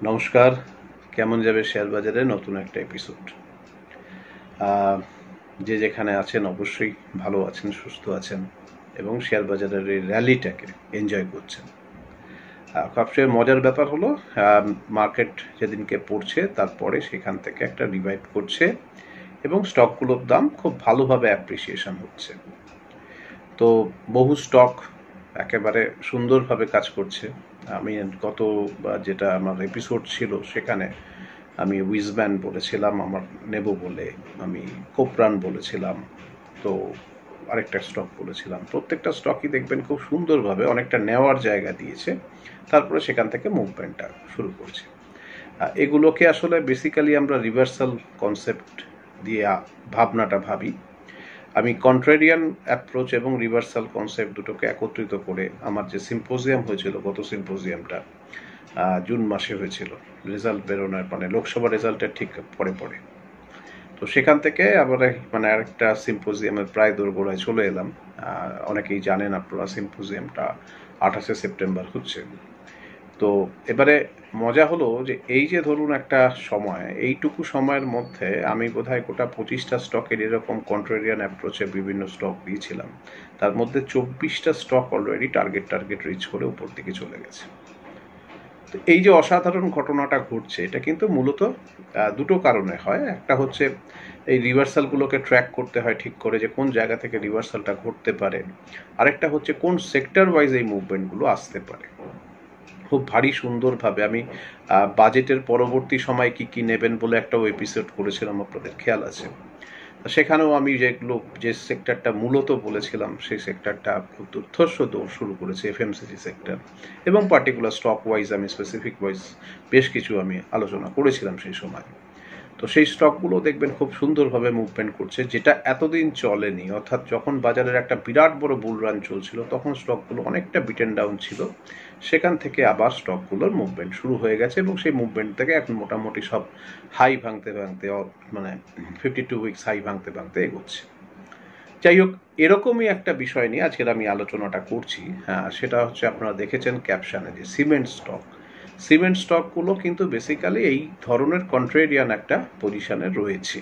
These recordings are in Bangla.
নমস্কার। কেমন যাবে শেয়ার বাজারে নতুন একটা এপিসোড। যে যেখানে আছেন অবশ্যই ভালো আছেন, সুস্থ আছেন এবং শেয়ার বাজারের এই র্যালিটাকে এনজয় করছেন। সবচেয়ে মজার ব্যাপার হলো মার্কেট যেদিনকে পড়ছে তারপরে সেখান থেকে একটা রিভাইভ করছে এবং স্টকগুলোর দাম খুব ভালোভাবে অ্যাপ্রিসিয়েশন হচ্ছে। তো বহু স্টক একেবারে সুন্দরভাবে কাজ করছে। আমি গত যেটা আমার এপিসোড ছিল সেখানে আমি উইজম্যান বলেছিলাম আমার নেব বলে, আমি কোপরান বলেছিলাম, তো আরেকটা স্টক বলেছিলাম। প্রত্যেকটা স্টকই দেখবেন খুব সুন্দরভাবে অনেকটা নেওয়ার জায়গা দিয়েছে, তারপরে সেখান থেকে মুভমেন্টটা শুরু করছে। এগুলোকে আসলে বেসিক্যালি আমরা রিভার্সাল কনসেপ্ট দিয়ে ভাবনাটা ভাবি। আমি কন্ট্রেরিয়ান অ্যাপ্রোচ এবং রিভার্সাল কনসেপ্ট দুটোকে একত্রিত করে আমার যে সিম্পোজিয়াম হয়েছিল, গত সিম্পোজিয়ামটা জুন মাসে হয়েছিল, রেজাল্ট বেরোনোর মানে লোকসভা রেজাল্টের ঠিক পরে পরে, তো সেখান থেকে আবার আরেকটা সিম্পোজিয়ামের প্রায় দোরগোড়ায় চলে এলাম। অনেকেই জানেন আপনারা সিম্পোজিয়ামটা 28শে সেপ্টেম্বর হচ্ছে। তো এবারে মজা হলো যে এই যে ধরুন একটা সময়, এইটুকু সময়ের মধ্যে আমি বোধহয় গোটা 25টা স্টকের এরকম কন্ট্রেরিয়ান অ্যাপ্রোচে বিভিন্ন স্টক দিয়েছিলাম। তার মধ্যে 24টা স্টক অলরেডি টার্গেট রিচ করে উপর দিকে চলে গেছে। তো এই যে অসাধারণ ঘটনাটা ঘটছে, এটা কিন্তু মূলত দুটো কারণে হয়। একটা হচ্ছে এই রিভার্সালগুলোকে ট্র্যাক করতে হয় ঠিক করে যে কোন জায়গা থেকে রিভার্সালটা ঘটতে পারে। আরেকটা হচ্ছে কোন সেক্টর ওয়াইজ এই মুভমেন্টগুলো আসতে পারে। খুব ভারী সুন্দরভাবে আমি বাজেটের পরবর্তী সময় কি কি নেবেন বলে একটাও এপিসোড করেছিলাম, আপনাদের খেয়াল আছে। সেখানেও আমি যে সেক্টরটা মূলত বলেছিলাম সেই সেক্টরটা খুব দুর্ধর্ষ দৌড় শুরু করেছে, এফএমসিজি সেক্টর, এবং পার্টিকুলার স্টক ওয়াইজ আমি স্পেসিফিক ওয়াইজ বেশ কিছু আমি আলোচনা করেছিলাম সেই সময়। তো সেই স্টকগুলো দেখবেন খুব সুন্দরভাবে মুভমেন্ট করছে, যেটা এতদিন চলেনি। অর্থাৎ যখন বাজারের একটা বিরাট বড় বুল রান চলছিল তখন স্টকগুলো অনেকটা বিটেন ডাউন ছিল, সেখান থেকে আবার স্টকগুলোর মুভমেন্ট শুরু হয়ে গেছে এবং সেই মুভমেন্ট থেকে এখন মোটামুটি সব হাই ভাঙতে ভাঙতে 52 উইকস হাই ভাঙতে ভাঙতে এগোচ্ছে। যাই হোক, এরকমই একটা বিষয় নিয়ে আজকের আমি আলোচনাটা করছি। সেটা হচ্ছে আপনারা দেখেছেন ক্যাপশনে যে সিমেন্ট স্টকগুলো কিন্তু বেসিক্যালি এই ধরনের কন্ট্রেরিয়ান একটা পজিশনে রয়েছে,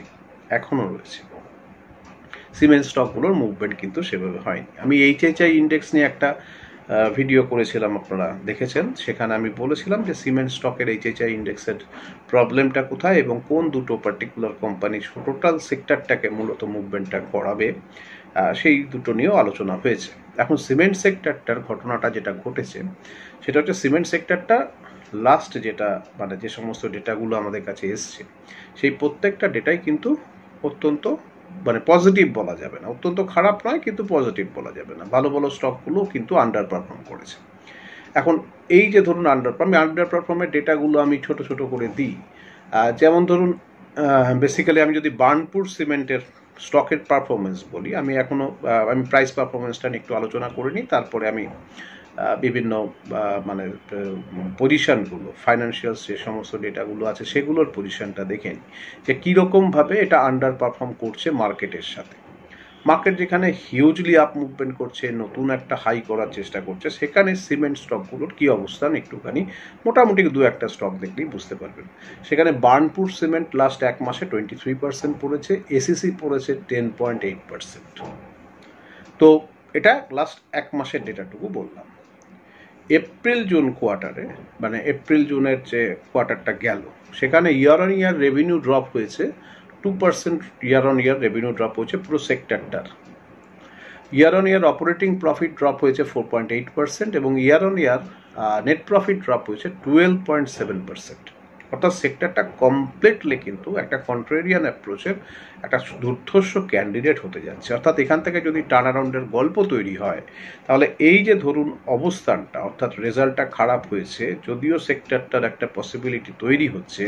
এখনও রয়েছে। সিমেন্ট স্টকগুলোর মুভমেন্ট কিন্তু সেভাবে হয়নি। আমি এইচএইচআই ইন্ডেক্স নিয়ে একটা ভিডিও করেছিলাম, আপনারা দেখেছেন। সেখানে আমি বলেছিলাম যে সিমেন্ট স্টকের এইচএইচআই ইন্ডেক্সের প্রবলেমটা কোথায় এবং কোন দুটো পার্টিকুলার কোম্পানি টোটাল সেক্টরটাকে মূলত মুভমেন্টটা করাবে, সেই দুটো নিয়েও আলোচনা হয়েছে। এখন সিমেন্ট সেক্টরটার ঘটনাটা যেটা ঘটেছে সেটা হচ্ছে সিমেন্ট সেক্টরটা লাস্ট যেটা যে সমস্ত ডেটাগুলো আমাদের কাছে এসছে সেই প্রত্যেকটা ডেটাই কিন্তু অত্যন্ত পজিটিভ বলা যাবে না, অত্যন্ত খারাপ নয়, কিন্তু পজিটিভ বলা যাবে না। ভালো ভালো স্টকগুলো কিন্তু আন্ডার পারফর্ম করেছে। এখন এই যে ধরুন আন্ডার পারফর্মের ডেটাগুলো আমি ছোট ছোট করে দিই। যেমন ধরুন বেসিক্যালি আমি যদি বার্নপুর সিমেন্টের স্টকের পারফরমেন্স বলি, আমি প্রাইস পারফরমেন্সটা নিয়ে একটু আলোচনা করে নিই, তারপরে আমি বিভিন্ন পজিশনগুলো, ফাইন্যান্সিয়াল যে সমস্ত ডেটাগুলো আছে সেগুলোর পজিশনটা দেখে নিই যে কীরকমভাবে এটা আন্ডার পারফর্ম করছে মার্কেটের সাথে। মার্কেট যেখানে হিউজলি আপ মুভমেন্ট করছে, নতুন একটা হাই করার চেষ্টা করছে, সেখানে সিমেন্ট স্টকগুলোর কী অবস্থান একটুখানি মোটামুটি দু একটা স্টক দেখলেই বুঝতে পারবেন। সেখানে বার্নপুর সিমেন্ট লাস্ট এক মাসে 23% পড়েছে, এসিসি পড়েছে 10.8%। তো এটা লাস্ট এক মাসের ডেটাটুকু বললাম। এপ্রিল জুন কোয়ার্টারে, এপ্রিল জুনের যে কোয়ার্টারটা গেল, সেখানে year on year revenue drop হয়েছে 2%। Year on year revenue drop হয়েছে পুরো সেক্টরটার। Year on year operating profit drop হয়েছে 4.8% এবং year on year net profit drop হয়েছে 12.7%। অর্থাৎ সেক্টরটা কমপ্লিটলি কিন্তু একটা কন্ট্রেরিয়ান অ্যাপ্রোচের একটা দুর্ধর্ষ ক্যান্ডিডেট হতে যাচ্ছে। অর্থাৎ এখান থেকে যদি টার্ন অ্যারাউন্ডের গল্প তৈরি হয়, তাহলে এই যে ধরুন অবস্থানটা, অর্থাৎ রেজাল্টটা খারাপ হয়েছে, যদিও সেক্টরটার একটা পসিবিলিটি তৈরি হচ্ছে।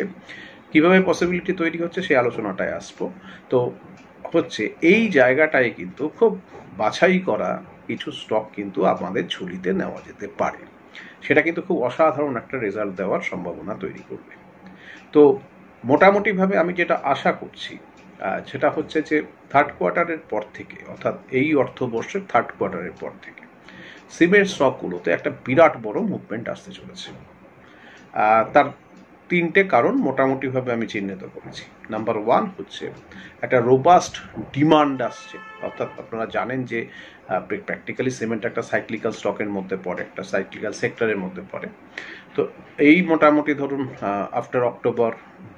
কিভাবে পসিবিলিটি তৈরি হচ্ছে সেই আলোচনাটায় আসবো। তো হচ্ছে এই জায়গাটায় কিন্তু খুব বাছাই করা কিছু স্টক কিন্তু আমাদের ঝুলিতে নেওয়া যেতে পারে, সেটা কিন্তু খুব অসাধারণ একটা রেজাল্ট দেওয়ার সম্ভাবনা তৈরি করবে। তো মোটামুটিভাবে আমি যেটা আশা করছি সেটা হচ্ছে যে থার্ড কোয়ার্টারের পর থেকে, অর্থাৎ এই অর্থবর্ষের থার্ড কোয়ার্টারের পর থেকে সিমেন্ট স্টকগুলোতে একটা বিরাট বড় মুভমেন্ট আসতে চলেছে। তার তিনটে কারণ মোটামুটিভাবে আমি চিহ্নিত করেছি। নাম্বার 1 হচ্ছে একটা রোবাস্ট ডিমান্ড আসছে, অর্থাৎ আপনারা জানেন যে প্র্যাকটিক্যালি সিমেন্ট একটা সাইক্লিক্যাল স্টকের মধ্যে পড়ে, একটা সাইক্লিক্যাল সেক্টরের মধ্যে পড়ে। তো এই মোটামুটি ধরুন আফটার অক্টোবর,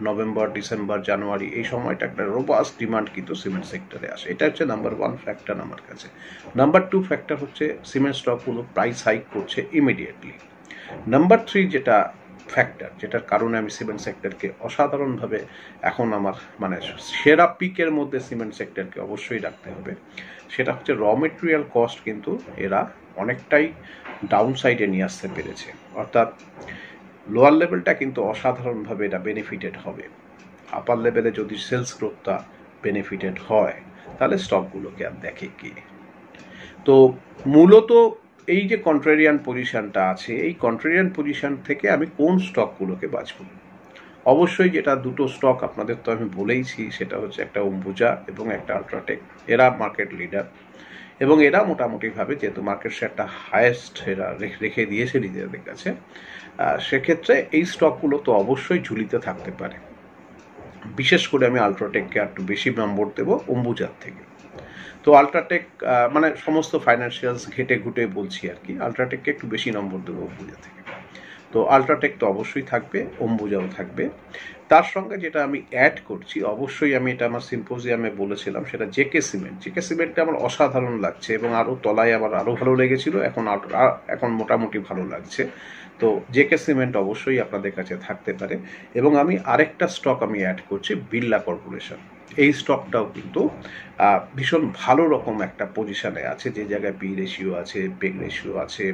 নভেম্বর, ডিসেম্বর, জানুয়ারি এই সময়টা একটা রোবাস্ট ডিমান্ড কিন্তু সিমেন্ট সেক্টরে আসে। এটা হচ্ছে নাম্বার 1 ফ্যাক্টর আমার কাছে। নাম্বার 2 ফ্যাক্টর হচ্ছে সিমেন্ট স্টকগুলো প্রাইস হাইক করছে ইমিডিয়েটলি। নাম্বার 3 যেটা ফ্যাক্টর, যেটার কারণে আমি সিমেন্ট সেক্টরকে অসাধারণভাবে এখন আমার মানে সেরা পিকের মধ্যে সিমেন্ট সেক্টরকে অবশ্যই রাখতে হবে, সেটা হচ্ছে র মেটেরিয়াল কস্ট কিন্তু এরা অনেকটাই ডাউন সাইডে নিয়ে আসতে পেরেছে। অর্থাৎ লোয়ার লেভেলটা কিন্তু অসাধারণভাবে এটা বেনিফিটেড হবে। আপার লেভেলে যদি সেলস গ্রোথটা বেনিফিটেড হয় তাহলে স্টকগুলোকে আর দেখে কে। তো মূলত এই যে কন্ট্রারিয়ান পজিশনটা আছে, এই কন্ট্রারিয়ান পজিশন থেকে আমি কোন স্টকগুলোকে বাছব? অবশ্যই যেটা দুটো স্টক আপনাদের তো আমি বলেইছি, সেটা হচ্ছে একটা অম্বুজা এবং একটা আল্ট্রাটেক। এরা মার্কেট লিডার এবং এরা মোটামুটিভাবে যেহেতু মার্কেট শেয়ারটা হায়েস্ট এরা রেখে দিয়েছে নিজেদের কাছে, সেক্ষেত্রে এই স্টকগুলো তো অবশ্যই ঝুলিতে থাকতে পারে। বিশেষ করে আমি আল্ট্রাটেককে একটু বেশি নম্বর দেবো অম্বুজার থেকে। তো আল্ট্রাটেক মানে সমস্ত ফাইন্যান্সিয়ালস ঘেটে ঘুটে বলছি আর কি, আল্ট্রাটেককে একটু বেশি নম্বর দেবো অম্বুজা থেকে। তো আল্ট্রাটেক তো অবশ্যই থাকবে, অম্বুজাও থাকবে। তার সঙ্গে যেটা আমি অ্যাড করছি, অবশ্যই আমি এটা আমার সিম্পোজিয়ামে বলেছিলাম, সেটা জেকে সিমেন্ট। জেকে সিমেন্টটা আমার অসাধারণ লাগছে এবং আরও তলায় আমার আরও ভালো লেগেছিল, এখন মোটামুটি ভালো লাগছে। তো জেকে সিমেন্ট অবশ্যই আপনাদের কাছে থাকতে পারে। এবং আমি আরেকটা স্টক আমি অ্যাড করছি, বিড়লা কর্পোরেশন। এই স্টকটাও কিন্তু ভীষণ ভালো রকম একটা পজিশনে আছে, যে জায়গায় পি রেশিও আছে, পেগ রেশিও আছে,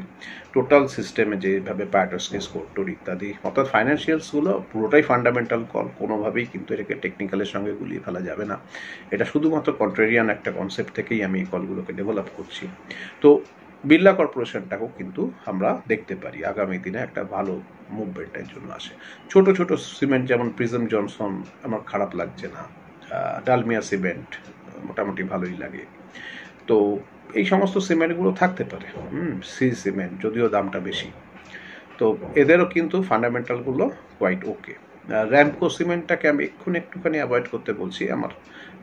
টোটাল সিস্টেমে যেভাবে প্যাটার্সকে স্কোর টোর ইত্যাদি, অর্থাৎ ফাইন্যান্সিয়ালসগুলো পুরোটাই ফান্ডামেন্টাল কল, কোনোভাবেই কিন্তু এটাকে টেকনিক্যালের সঙ্গে গুলিয়ে ফেলা যাবে না। এটা শুধুমাত্র কন্ট্রারিয়ান একটা কনসেপ্ট থেকেই আমি এই কলগুলোকে ডেভেলপ করছি। তো বিড়লা কর্পোরেশনটাকেও কিন্তু আমরা দেখতে পারি আগামী দিনে একটা ভালো মুভমেন্টের জন্য আসে। ছোট ছোট সিমেন্ট যেমন প্রিজম জনসন আমার খারাপ লাগছে না, ডালমিয়া সিমেন্ট মোটামুটি ভালোই লাগে। তো এই সমস্ত সিমেন্টগুলো থাকতে পারে। সি সিমেন্ট যদিও দামটা বেশি, তো এদেরও কিন্তু ফান্ডামেন্টালগুলো কোয়াইট ওকে। র্যামকো সিমেন্টটাকে আমি একটুখানি অ্যাভয়েড করতে বলছি, আমার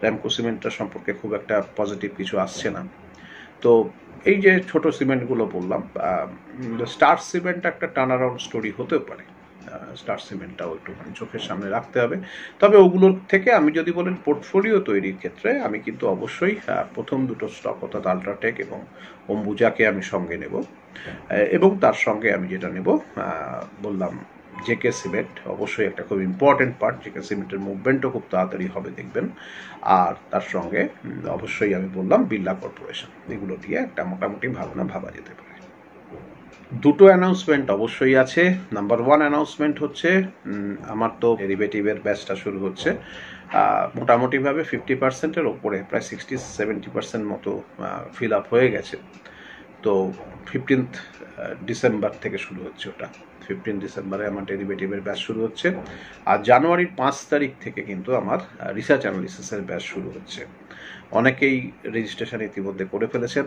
র্যামকো সিমেন্টটা সম্পর্কে খুব একটা পজিটিভ কিছু আসছে না। তো এই যে ছোট সিমেন্টগুলো বললাম, স্টার সিমেন্ট একটা টার্ন অ্যারাউন্ড স্টোরি হতেও পারে, স্টার সিমেন্টটাও একটুখানি চোখের সামনে রাখতে হবে। তবে ওগুলোর থেকে আমি যদি বলেন পোর্টফোলিও তৈরির ক্ষেত্রে, আমি কিন্তু অবশ্যই প্রথম দুটো স্টক অর্থাৎ আল্ট্রাটেক এবং অম্বুজাকে আমি সঙ্গে নেব। এবং তার সঙ্গে আমি যেটা নেব বললাম জেকে সিমেন্ট, অবশ্যই একটা খুব ইম্পর্টেন্ট পার্ট। জেকে সিমেন্টের মুভমেন্টও খুব তাড়াতাড়ি হবে দেখবেন। আর তার সঙ্গে অবশ্যই আমি বললাম বিড়লা কর্পোরেশন। এগুলো দিয়ে একটা মোটামুটি ভাবনা ভাবা যেতে পারে। দুটো অ্যানাউন্সমেন্ট অবশ্যই আছে। নাম্বার 1 অ্যানাউন্সমেন্ট হচ্ছে আমার তো ডেরিভেটিভের ব্যাচটা শুরু হচ্ছে মোটামুটিভাবে 50%-এর ওপরে, প্রায় 60-70% মতো ফিল আপ হয়ে গেছে। তো 15th ডিসেম্বর থেকে শুরু হচ্ছে ওটা। 15 ডিসেম্বরে আমার ডেরিভেটিভের ব্যাচ শুরু হচ্ছে। আর জানুয়ারির 5 তারিখ থেকে কিন্তু আমার রিসার্চ অ্যানালিসিসের ব্যাচ শুরু হচ্ছে। অনেকেই রেজিস্ট্রেশন ইতিমধ্যে করে ফেলেছেন।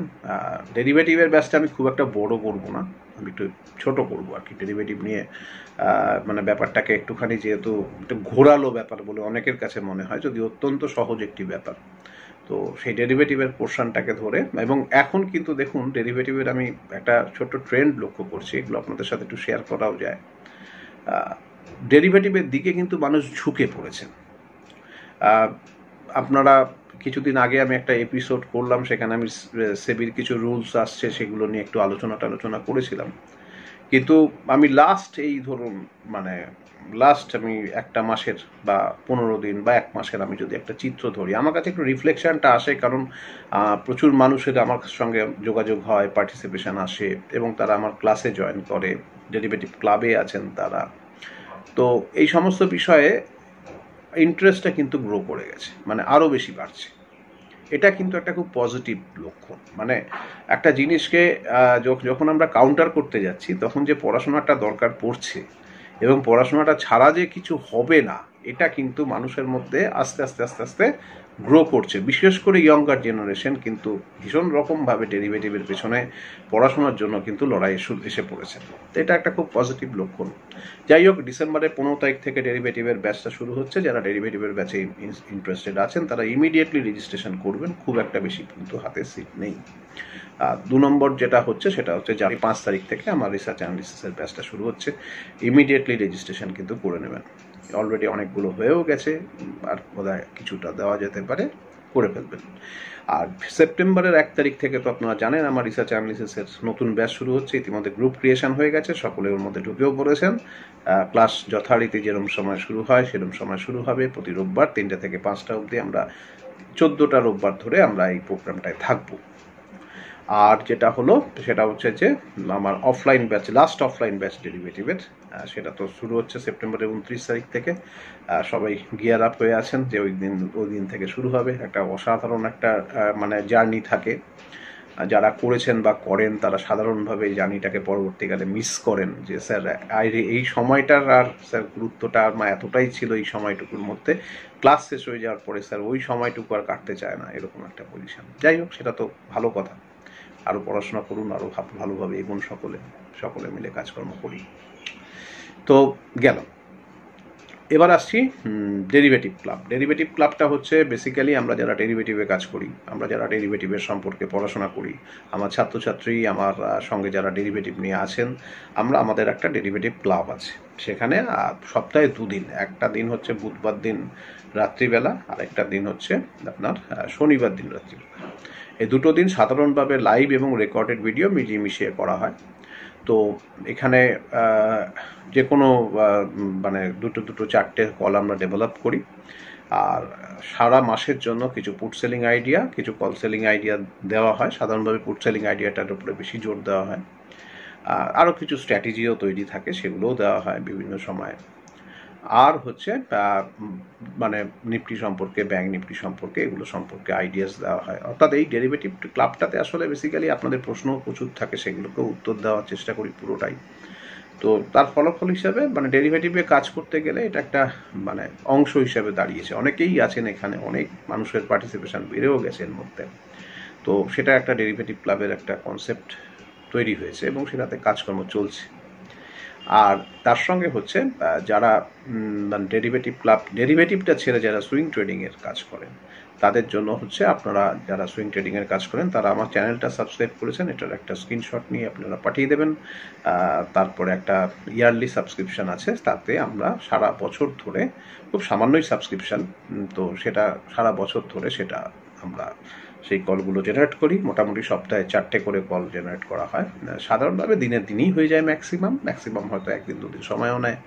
ডেরিভেটিভের ব্যাচটা আমি খুব একটা বড় করব না, আমি একটু ছোট করব আর কি। ডেরিভেটিভ নিয়ে মানে ব্যাপারটাকে একটুখানি, যেহেতু একটু ঘোরালো ব্যাপার বলে অনেকের কাছে মনে হয়, যদি অত্যন্ত সহজ একটি ব্যাপার, তো সেই ডেরিভেটিভের পোর্শনটাকে ধরে। এবং এখন কিন্তু দেখুন ডেরিভেটিভের আমি একটা ছোট্ট ট্রেন্ড লক্ষ্য করছি, এগুলো আপনাদের সাথে একটু শেয়ার করাও যায়। ডেরিভেটিভের দিকে কিন্তু মানুষ ঝুঁকে পড়েছেন। আপনারা কিছুদিন আগে আমি একটা এপিসোড করলাম, সেখানে আমি সেবির কিছু রুলস আসছে সেগুলো নিয়ে একটু আলোচনা করেছিলাম। কিন্তু আমি এই ধরুন আমি একটা মাসের বা 15 দিন বা 1 মাসের আমি যদি একটা চিত্র ধরি, আমার কাছে একটু রিফ্লেকশনটা আসে, কারণ প্রচুর মানুষের আমার সঙ্গে যোগাযোগ হয়, পার্টিসিপেশন আসে এবং তারা আমার ক্লাসে জয়েন করে, ডেরিভেটিভ ক্লাবে আছেন তারা। তো এই সমস্ত বিষয়ে ইন্টারেস্টটা কিন্তু গ্রো করে গেছে, মানে আরও বেশি বাড়ছে। এটা কিন্তু একটা খুব পজিটিভ লক্ষণ। মানে একটা জিনিসকে যখন আমরা কাউন্টার করতে যাচ্ছি, তখন যে পড়াশোনাটা দরকার পড়ছে এবং পড়াশোনাটা ছাড়া যে কিছু হবে না, এটা কিন্তু মানুষের মধ্যে আস্তে আস্তে আস্তে আস্তে গ্রো করছে। বিশেষ করে ইয়ঙ্গার জেনারেশন কিন্তু ভীষণ রকমভাবে ডেরিভেটিভের পেছনে পড়াশোনার জন্য কিন্তু লড়াই এসে পড়েছে। তো এটা একটা খুব পজিটিভ লক্ষণ। যাই হোক, ডিসেম্বরের 15 তারিখ থেকে ডেরিভেটিভের ব্যাচটা শুরু হচ্ছে। যারা ডেরিভেটিভের ব্যাচে ইন্টারেস্টেড আছেন তারা ইমিডিয়েটলি রেজিস্ট্রেশন করবেন, খুব একটা বেশি কিন্তু হাতে সিট নেই। 2 নম্বর যেটা হচ্ছে সেটা হচ্ছে জানুয়ারি 5 তারিখ থেকে আমার রিসার্চ অ্যানালিসিসের ব্যাচটা শুরু হচ্ছে। ইমিডিয়েটলি রেজিস্ট্রেশন কিন্তু করে নেবেন। অলরেডি অনেকগুলো হয়েও গেছে, আর বোধহয় কিছুটা দেওয়া যেতে পারে, করে ফেলবেন। আর সেপ্টেম্বরের 1 তারিখ থেকে তো আপনারা জানেন আমার রিসার্চ অ্যানালিসিসের নতুন ব্যাচ শুরু হচ্ছে। ইতিমধ্যে গ্রুপ ক্রিয়েশন হয়ে গেছে, সকলে ওর মধ্যে ঢুকেও পড়েছেন। ক্লাস যথারীতি যেরকম সময় শুরু হয় সেরকম সময় শুরু হবে। প্রতি রোববার 3টা থেকে 5টা অবধি আমরা 14টা রোববার ধরে আমরা এই প্রোগ্রামটায় থাকবো। আর যেটা হলো সেটা হচ্ছে যে আমার offline batch, last offline batch ডেরিভেটিভের, সেটা তো শুরু হচ্ছে সেপ্টেম্বরের 29 তারিখ থেকে। সবাই গিয়ার আপ হয়ে আছেন যে ওই দিন থেকে শুরু হবে। একটা অসাধারণ একটা মানে জার্নি থাকে। যারা করেছেন বা করেন তারা সাধারণভাবে এই জার্নিটাকে পরবর্তীকালে মিস করেন, যে স্যার এই সময়টার আর স্যার গুরুত্বটা আর এতটাই ছিল এই সময়টুকুর মধ্যে, ক্লাস শেষ হয়ে যাওয়ার পরে স্যার ওই সময়টুকু আর কাটতে চায় না, এরকম একটা পজিশন। যাই হোক, সেটা তো ভালো কথা। আরও পড়াশোনা করুন, আরও ভালোভাবে এগোন, সকলে মিলে কাজকর্ম করি। তো গেল, এবার আসছি ডেরিভেটিভ ক্লাব। ডেরিভেটিভ ক্লাবটা হচ্ছে বেসিক্যালি আমরা যারা ডেরিভেটিভে কাজ করি, আমরা যারা ডেরিভেটিভের সম্পর্কে পড়াশোনা করি, আমার ছাত্রছাত্রী আমার সঙ্গে যারা ডেরিভেটিভ নিয়ে আছেন, আমাদের একটা ডেরিভেটিভ ক্লাব আছে। সেখানে সপ্তাহে 2 দিন, একটা দিন হচ্ছে বুধবার দিন রাত্রিবেলা, আর একটা দিন হচ্ছে আপনার শনিবার দিন রাত্রিবেলা। এই দুটো দিন সাধারণভাবে লাইভ এবং রেকর্ডেড ভিডিও মিশিয়ে করা হয়। তো এখানে যে কোনো মানে দুটো চারটে কল আমরা ডেভেলপ করি। আর সারা মাসের জন্য কিছু পুট সেলিং আইডিয়া, কিছু কল সেলিং আইডিয়া দেওয়া হয়। সাধারণভাবে পুট সেলিং আইডিয়াটার উপরে বেশি জোর দেওয়া হয়। আরও কিছু স্ট্র্যাটেজিও তৈরি থাকে, সেগুলোও দেওয়া হয় বিভিন্ন সময়ে। আর হচ্ছে মানে নিফটি সম্পর্কে, ব্যাংক নিফটি সম্পর্কে, এগুলো সম্পর্কে আইডিয়াস দেওয়া হয়। অর্থাৎ এই ডেরিভেটিভ ক্লাবটাতে আসলে বেসিক্যালি আপনাদের প্রশ্ন প্রচুর থাকে, সেগুলোকেও উত্তর দেওয়ার চেষ্টা করি পুরোটাই। তো তার ফলাফল হিসাবে মানে ডেরিভেটিভে কাজ করতে গেলে এটা একটা মানে অংশ হিসাবে দাঁড়িয়েছে। অনেকেই আছেন এখানে, অনেক মানুষের পার্টিসিপেশন বেড়েও গেছে এর মধ্যে। তো সেটা একটা ডেরিভেটিভ ক্লাবের একটা কনসেপ্ট তৈরি হয়েছে এবং সেটাতে কাজকর্ম চলছে। আর তার সঙ্গে হচ্ছে যারা মানে ডেরিভেটিভটা ছেড়ে যারা সুইং ট্রেডিংয়ের কাজ করেন, তাদের জন্য হচ্ছে আপনারা যারা সুইং ট্রেডিংয়ের কাজ করেন তারা আমার চ্যানেলটা সাবস্ক্রাইব করেছেন, এটার একটা স্ক্রিনশট নিয়ে আপনারা পাঠিয়ে দেবেন। তারপরে একটা ইয়ারলি সাবস্ক্রিপশান আছে, তাতে আমরা সারা বছর ধরে, খুব সামান্যই সাবস্ক্রিপশান, তো সেটা সারা বছর ধরে সেটা আমরা সেই কলগুলো জেনারেট করি। মোটামুটি সপ্তাহে 4টে করে কল জেনারেট করা হয়। সাধারণভাবে দিনই হয়ে যায় ম্যাক্সিমাম হয়তো 1-2 দিন সময়ও নেয়।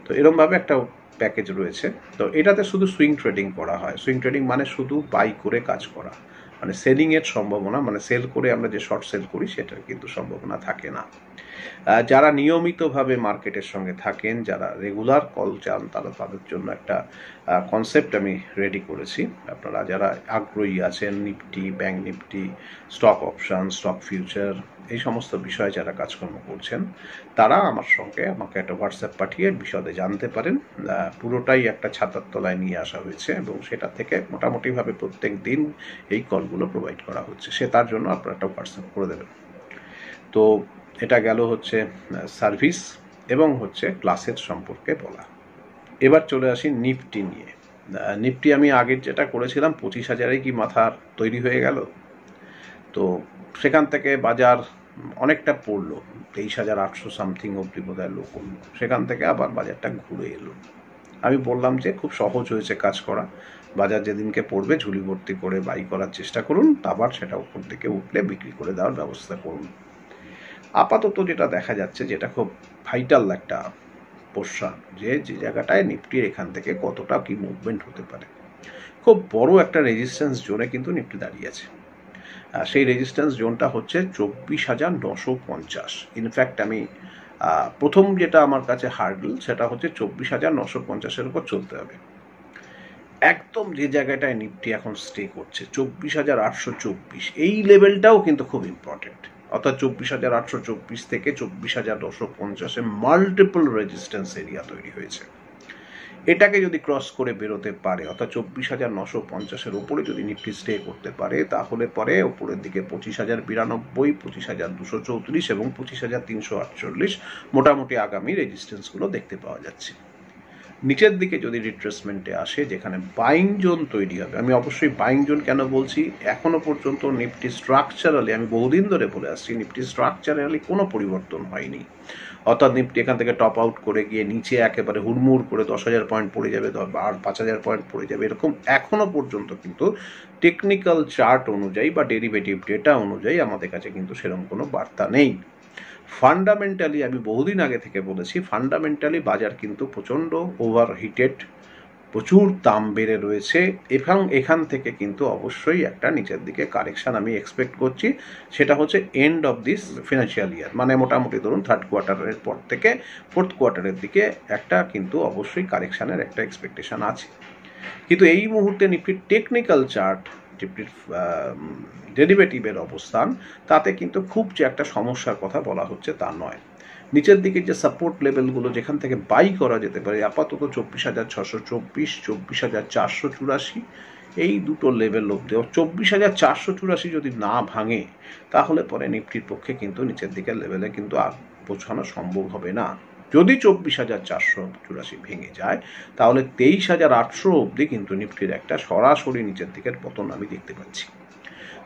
তো এরমভাবে একটা প্যাকেজ রয়েছে। তো এটাতে শুধু সুইং ট্রেডিং করা হয়। সুইং ট্রেডিং মানে শুধু বাই করে কাজ করা, মানে সেলিংয়ের সম্ভাবনা, মানে সেল করে আমরা যে শর্ট সেল করি সেটার কিন্তু সম্ভাবনা থাকে না। যারা নিয়মিতভাবে মার্কেটের সঙ্গে থাকেন, যারা রেগুলার কল চান, তাদের জন্য একটা কনসেপ্ট আমি রেডি করেছি। আপনারা যারা আগ্রহী আছেন Nifty, bank Nifty, stock option, stock future, এই সমস্ত বিষয়ে যারা কাজকর্ম করছেন, তারা আমাকে একটা হোয়াটসঅ্যাপ পাঠিয়ে বিশদে জানতে পারেন। পুরোটাই একটা ছাতার তলায় নিয়ে আসা হয়েছে এবং সেটা থেকে মোটামুটিভাবে প্রত্যেক দিন এই কলগুলো প্রোভাইড করা হচ্ছে। তার জন্য আপনারা একটা হোয়াটসঅ্যাপ করে দেবেন। তো এটা গেল হচ্ছে সার্ভিস এবং হচ্ছে ক্লাসের সম্পর্কে বলা। এবার চলে আসি নিফটি নিয়ে। নিফটি আমি আগের যেটা করেছিলাম 25,000-এ কি মাথা তৈরি হয়ে গেল। তো সেখান থেকে বাজার অনেকটা পড়লো, 23,800 সামথিং অবধি বোধহয় লো করলো। সেখান থেকে আবার বাজারটা ঘুরে এলো। আমি বললাম যে খুব সহজ হয়েছে কাজ করা, বাজার যেদিনকে পড়বে ঝুলি ভর্তি করে বাই করার চেষ্টা করুন, আবার সেটা উপর দিকে উঠলে বিক্রি করে দেওয়ার ব্যবস্থা করুন। আপাতত যেটা দেখা যাচ্ছে, যেটা খুব ভাইটাল একটা পোর্শন, যে জায়গাটায় নিফটির এখান থেকে কতটা কি মুভমেন্ট হতে পারে। খুব বড় একটা রেজিস্ট্যান্স জোনে কিন্তু নিফটি দাঁড়িয়ে আছে। সেই রেজিস্ট্যান্স জোনটা হচ্ছে 24,950। ইনফ্যাক্ট আমি প্রথম যেটা আমার কাছে হার্ডল সেটা হচ্ছে 24,950-এর উপর চলতে হবে। একদম যে জায়গাটায় নিফটি এখন স্টে করছে 24,824, এই লেভেলটাও কিন্তু খুব ইম্পর্টেন্ট। অর্থাৎ 24,824 থেকে 24,950-এ মাল্টিপল রেজিস্ট্যান্স এরিয়া তৈরি হয়েছে। এটাকে যদি ক্রস করে বেরোতে পারে, অর্থাৎ 24,950-এর ওপরে যদি নিফটি স্টে করতে পারে, তাহলে পরে ওপরের দিকে 25,092, 25,234 এবং 25,348 মোটামুটি আগামী রেজিস্ট্যান্সগুলো দেখতে পাওয়া যাচ্ছে। নিচের দিকে যদি রিট্রেসমেন্টে আসে, যেখানে বাইং জোন তৈরি হবে, আমি অবশ্যই বাইং জোন কেন বলছি, এখনো পর্যন্ত নিফটি স্ট্রাকচারালি, আমি বহুদিন ধরে বলে আসছি, নিফটি স্ট্রাকচারালি কোনো পরিবর্তন হয়নি। অর্থাৎ নিফটি এখান থেকে টপ আউট করে গিয়ে নিচে একেবারে হুড়মুড় করে 10,000 পয়েন্ট পড়ে যাবে, আর 5,000 পয়েন্ট পড়ে যাবে, এরকম এখনো পর্যন্ত কিন্তু টেকনিক্যাল চার্ট অনুযায়ী বা ডেরিভেটিভ ডেটা অনুযায়ী আমাদের কাছে কিন্তু সেরকম কোনো বার্তা নেই। ফান্ডামেন্টালি আমি বহুদিন আগে থেকে বলেছি, ফান্ডামেন্টালি বাজার কিন্তু প্রচণ্ড ওভারহিটেড, প্রচুর দাম বেড়ে রয়েছে এবং এখান থেকে কিন্তু অবশ্যই একটা নিচের দিকে কারেকশান আমি এক্সপেক্ট করছি। সেটা হচ্ছে end of this financial year, মানে মোটামুটি ধরুন থার্ড কোয়ার্টারের পর থেকে ফোর্থ কোয়ার্টারের দিকে একটা কিন্তু অবশ্যই কারেকশানের একটা এক্সপেকটেশান আছে। কিন্তু এই মুহূর্তে নিফটির টেকনিক্যাল চার্ট, নিফটির ডেরিভেটিভের অবস্থান, তাতে কিন্তু খুব যে একটা সমস্যার কথা বলা হচ্ছে তা নয়। নিচের দিকে যে সাপোর্ট লেভেলগুলো যেখান থেকে বাই করা যেতে পারে আপাতত 24,624, 24,484, এই দুটো লেভেল অব্দি। 24,484 যদি না ভাঙে, তাহলে পরে নিফটির পক্ষে কিন্তু নিচের দিকের লেভেলে কিন্তু আর পৌঁছানো সম্ভব হবে না। যদি 24,484 ভেঙে যায়, তাহলে 23,800 অবধি কিন্তু নিফটির একটা সরাসরি নিচের দিকের পতন আমি দেখতে পাচ্ছি।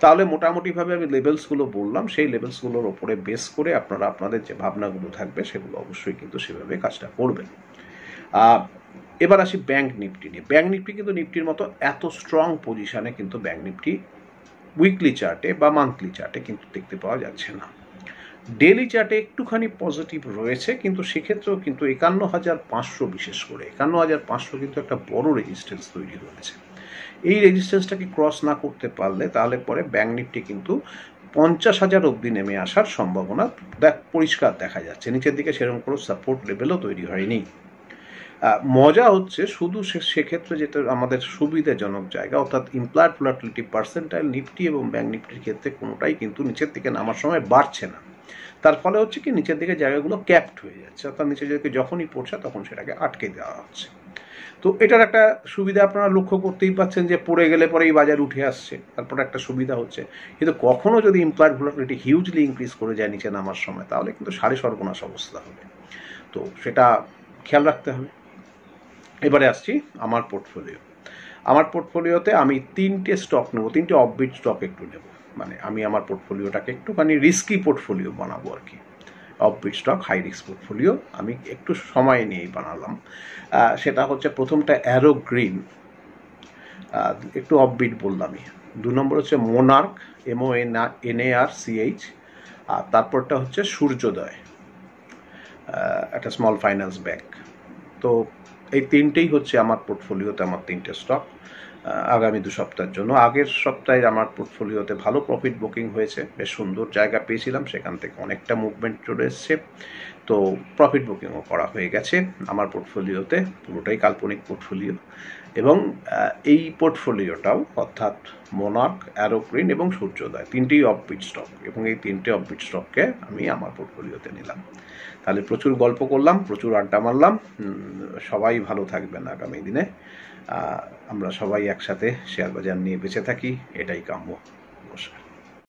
তাহলে মোটামুটিভাবে আমি লেভেলসগুলো বললাম, সেই লেভেলসগুলোর ওপরে বেস করে আপনারা আপনাদের যে ভাবনাগুলো থাকবে সেগুলো অবশ্যই কিন্তু সেভাবে কাজটা করবেন। এবার আসি ব্যাংক নিফটি নিয়ে। ব্যাংক নিফটি কিন্তু নিফটির মতো এত স্ট্রং পজিশানে কিন্তু ব্যাংক নিফটি উইকলি চার্টে বা মান্থলি চার্টে কিন্তু দেখতে পাওয়া যাচ্ছে না। ডেলি চার্টে একটুখানি পজিটিভ রয়েছে, কিন্তু সেক্ষেত্রেও কিন্তু 51,500, বিশেষ করে 51,500 কিন্তু একটা বড় রেজিস্ট্যান্স তৈরি হয়েছে। এই রেজিস্ট্যান্সটাকে ক্রস না করতে পারলে তাহলে পরে ব্যাংক নিফটি কিন্তু 50,000 অবধি নেমে আসার সম্ভাবনা পরিষ্কার দেখা যাচ্ছে। নিচের দিকে সেরকম কোনো সাপোর্ট লেভেলও তৈরি হয়নি। মজা হচ্ছে শুধু সেক্ষেত্রে যেটা আমাদের সুবিধাজনক জায়গা, অর্থাৎ ইমপ্লয়েড ভোলাটিলিটি পার্সেন্টাইল নিফটি এবং ব্যাংক নিফটির ক্ষেত্রে কোনোটাই কিন্তু নিচের দিকে নামার সময় বাড়ছে না। তার ফলে হচ্ছে কি, নিচের দিকে জায়গাগুলো ক্যাপড হয়ে যাচ্ছে, অর্থাৎ নিচের দিকে যখনই পড়ছে তখন সেটাকে আটকে দেওয়া হচ্ছে। তো এটার একটা সুবিধা আপনারা লক্ষ্য করতেই পাচ্ছেন যে পড়ে গেলে পরে এই বাজার উঠে আসছে, তারপরে একটা সুবিধা হচ্ছে। কিন্তু কখনো যদি ইমপ্লয়েড ভোলাটিলিটি হিউজলি ইনক্রিজ করে যায় নিচে নামার সময়, তাহলে কিন্তু সাড়ে সর্বনাশ অবস্থা হবে। তো সেটা খেয়াল রাখতে হবে। এবারে আসছি আমার পোর্টফোলিও। আমার পোর্টফোলিওতে আমি 3টে স্টক নেব, 3টে অফবিট স্টক একটু নেব, মানে আমি আমার পোর্টফোলিওটাকে একটুখানি রিস্কি পোর্টফোলিও বানাবো আর কি। Offbeat stock, high risk portfolio আমি একটু সময় নিয়েই বানালাম। সেটা হচ্ছে প্রথমটা অ্যারো গ্রিন, একটু অফবিট বললামই। 2 নম্বর হচ্ছে মোনার্ক, MONARCH, আর তারপরটা হচ্ছে সূর্যোদয়, একটা স্মল ফাইন্যান্স ব্যাংক। তো এই 3টেই হচ্ছে আমার পোর্টফোলিওতে আমার 3টে স্টক আগামী 2 সপ্তাহের জন্য। আগের সপ্তাহে আমার পোর্টফোলিওতে ভালো প্রফিট বুকিং হয়েছে, বেশ সুন্দর জায়গা পেয়েছিলাম, সেখান থেকে অনেকটা মুভমেন্ট চলে এসছে, তো প্রফিট বুকিংও করা হয়ে গেছে আমার পোর্টফোলিওতে। পুরোটাই কাল্পনিক পোর্টফোলিও, এবং এই পোর্টফোলিওটাও অর্থাৎ মোনার্ক, অ্যারো গ্রিন এবং সূর্যোদয় 3টেই অফবিট স্টক, এবং এই 3টে অফবিট স্টককে আমি আমার পোর্টফোলিওতে নিলাম। তাহলে প্রচুর গল্প করলাম, প্রচুর আড্ডা মারলাম। সবাই ভালো থাকবেন আগামী দিনে। আমরা সবাই একসাথে শেয়ার বাজার নিয়ে বেঁচে থাকি, এটাই কাম্য। নমস্কার।